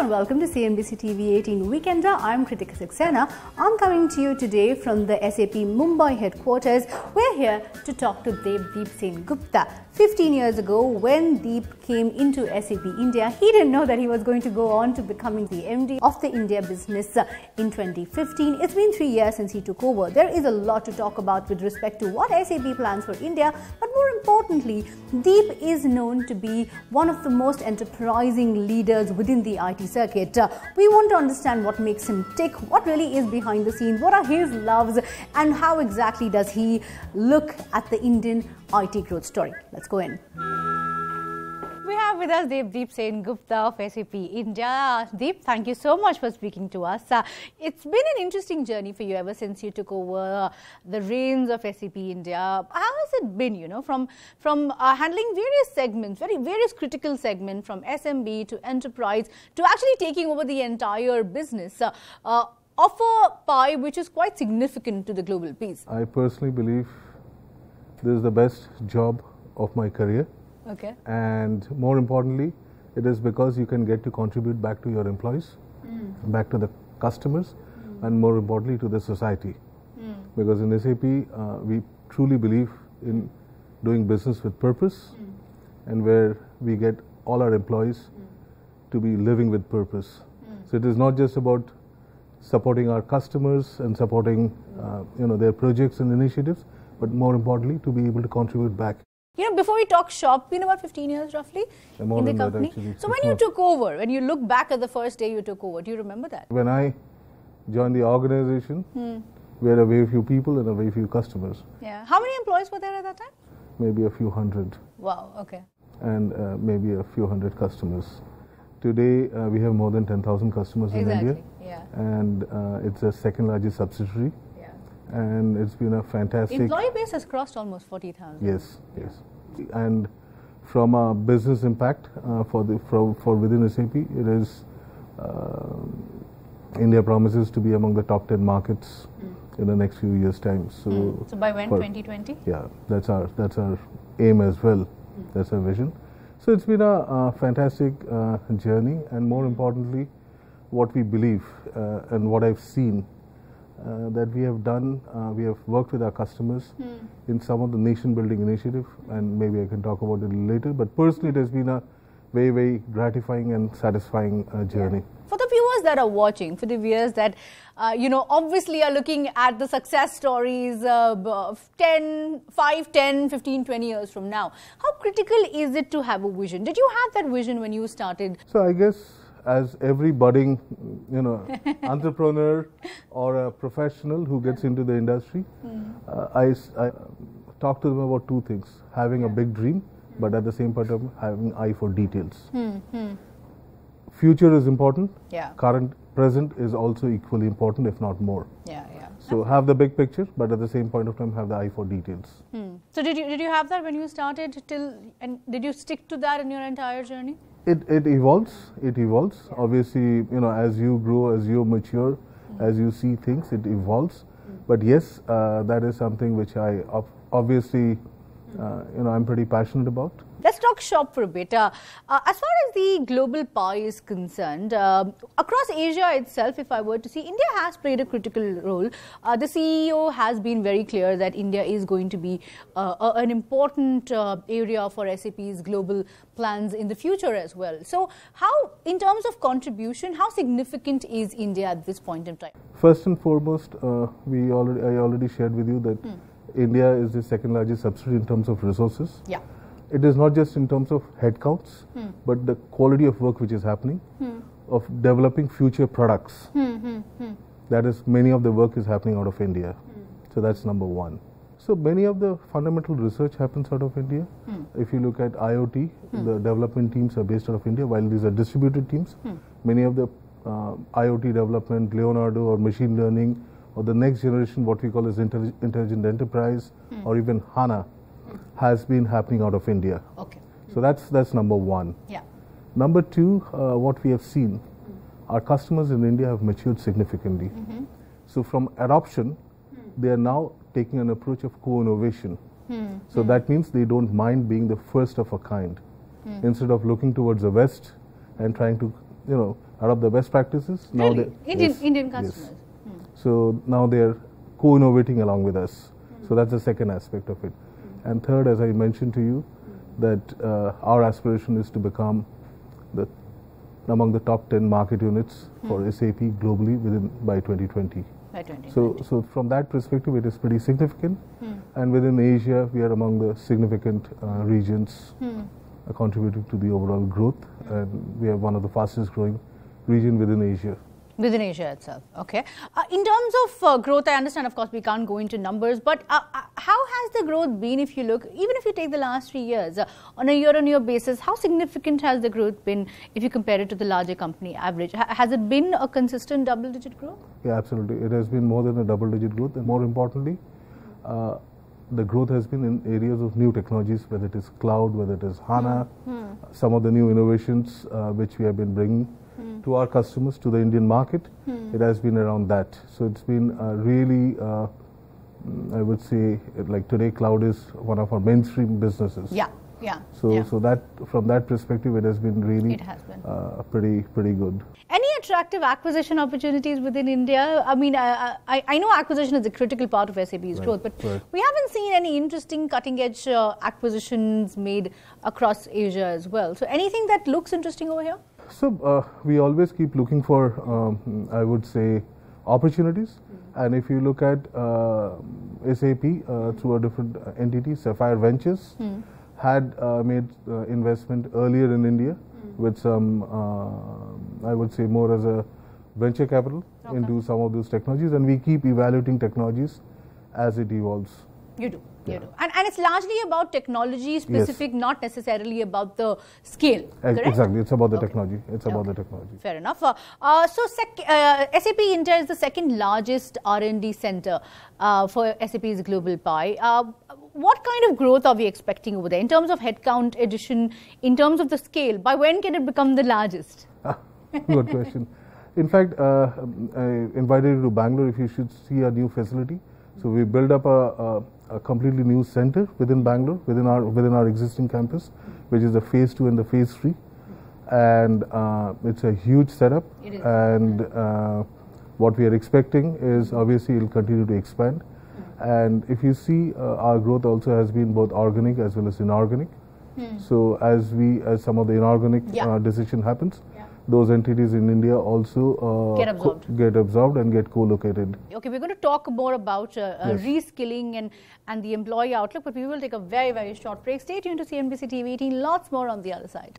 and welcome to CNBC TV 18 Weekender. I'm Kritika Saxena. I'm coming to you today from the SAP Mumbai headquarters. We're here to talk to Deb Deep Sengupta. 15 years ago, when Deep came into SAP India, he didn't know that he was going to go on to becoming the MD of the India business in 2015. It's been 3 years since he took over. There is a lot to talk about with respect to what SAP plans for India, but more importantly, Deep is known to be one of the most enterprising leaders within the IT circuit. We want to understand what makes him tick, what really is behind the scenes, what are his loves, and how exactly does he look at the Indian IT growth story. Let's go in. We have with us Deb Deep Sengupta of SAP India. Deep, thank you so much for speaking to us. It's been an interesting journey for you ever since you took over the reins of SAP India. How has it been, from handling various segments, various critical segments, from SMB to enterprise to actually taking over the entire business of a pie which is quite significant to the global piece? I personally believe this is the best job of my career. Okay. And more importantly, it is because you can get to contribute back to your employees, back to the customers, and more importantly to the society. Because in SAP, we truly believe in doing business with purpose, and where we get all our employees to be living with purpose. So it is not just about supporting our customers and supporting their projects and initiatives, but more importantly to be able to contribute back. Before we talk shop, been about 15 years roughly in the company. So when you took over, when you look back at the first day you took over, do you remember that? When I joined the organization, we had a very few people and a very few customers. Yeah. How many employees were there at that time? Maybe a few hundred. Wow, okay. And maybe a few hundred customers. Today, we have more than 10,000 customers in India. Yeah. And it's the second largest subsidiary. And it's been a fantastic... Employee base has crossed almost 40,000. Yes, yes. And from a business impact for within SAP, it is India promises to be among the top 10 markets in the next few years' time. So, so by when? 2020? Yeah, that's our aim as well. That's our vision. So it's been a fantastic journey, and more importantly, what we believe and what I've seen. That we have done, we have worked with our customers in some of the nation building initiative, and maybe I can talk about it later, but personally it has been a very, very gratifying and satisfying journey. Yeah. For the viewers that are watching, for the viewers that obviously are looking at the success stories 5, 10, 15, 20 years from now, how critical is it to have a vision? Did you have that vision when you started? So I guess as every budding, entrepreneur or a professional who gets into the industry, I talk to them about two things: having a big dream, but at the same time having eye for details. Future is important. Yeah. Present is also equally important, if not more. Yeah, yeah. So have the big picture, but at the same point of time have the eye for details. So did you have that when you started and did you stick to that in your entire journey? It evolves. It evolves. Yeah. Obviously, as you grow, as you mature, as you see things, it evolves. But yes, that is something which I obviously, I'm pretty passionate about. Let's talk shop for a bit. As far as the global pie is concerned, across Asia itself, if I were to see, India has played a critical role. The CEO has been very clear that India is going to be an important area for SAP's global plans in the future as well. So how, in terms of contribution, how significant is India at this point in time? First and foremost, I already shared with you that India is the second largest subsidiary in terms of resources. Yeah. It is not just in terms of headcounts, but the quality of work which is happening, of developing future products. That is, many of the work is happening out of India. So that's number one. So many of the fundamental research happens out of India. If you look at IoT, the development teams are based out of India, while these are distributed teams. Many of the IoT development, Leonardo or machine learning, or the next generation, what we call as intelligent enterprise, or even HANA, has been happening out of India. Okay. So that's number one. Yeah. Number two, what we have seen, our customers in India have matured significantly. So from adoption, they are now taking an approach of co-innovation. So that means they don't mind being the first of a kind. Instead of looking towards the West and trying to adopt the best practices. Really? Now Indian customers. Yes. So now they are co-innovating along with us. So that's the second aspect of it. And third, as I mentioned to you, that our aspiration is to become among the top 10 market units for SAP globally by 2020. By 2020. So from that perspective, it is pretty significant. And within Asia, we are among the significant regions contributing to the overall growth. And we are one of the fastest growing region within Asia. Within Asia itself, okay. In terms of growth, I understand, of course, we can't go into numbers, but how has the growth been if you look, even if you take the last 3 years, on a year-on-year basis, how significant has the growth been if you compare it to the larger company average? Has it been a consistent double-digit growth? Yeah, absolutely. It has been more than a double-digit growth, and more importantly, the growth has been in areas of new technologies, whether it is cloud, whether it is HANA, some of the new innovations which we have been bringing to our customers, to the Indian market. It has been around that. So it's been really, I would say, like today, cloud is one of our mainstream businesses. Yeah. So that from that perspective, it has been really pretty good. Any attractive acquisition opportunities within India? I mean, I know acquisition is a critical part of SAP's growth, but we haven't seen any interesting cutting-edge acquisitions made across Asia as well. So anything that looks interesting over here? So we always keep looking for, I would say, opportunities. And if you look at SAP through a different entity, Sapphire Ventures, had made investment earlier in India with some, I would say, more as a venture capital into some of those technologies. And we keep evaluating technologies as it evolves. You do. And it's largely about technology specific, not necessarily about the scale, correct? Exactly. It's about the technology. It's about the technology. Fair enough. So SAP India is the second largest R&D center for SAP's global pie. What kind of growth are we expecting over there in terms of headcount addition, in terms of the scale? By when can it become the largest? Good question. In fact, I invited you to Bangalore if you should see a new facility. So we built up a completely new center within Bangalore, within our existing campus, which is the phase 2 and the phase 3, and it's a huge setup. It is. And what we are expecting is obviously it will continue to expand. And if you see, our growth also has been both organic as well as inorganic. So as some of the inorganic decision happens, those entities in India also get absorbed and get co-located. Okay, we're going to talk more about reskilling and the employee outlook, but we will take a very, very short break. Stay tuned to CNBC TV 18. Lots more on the other side.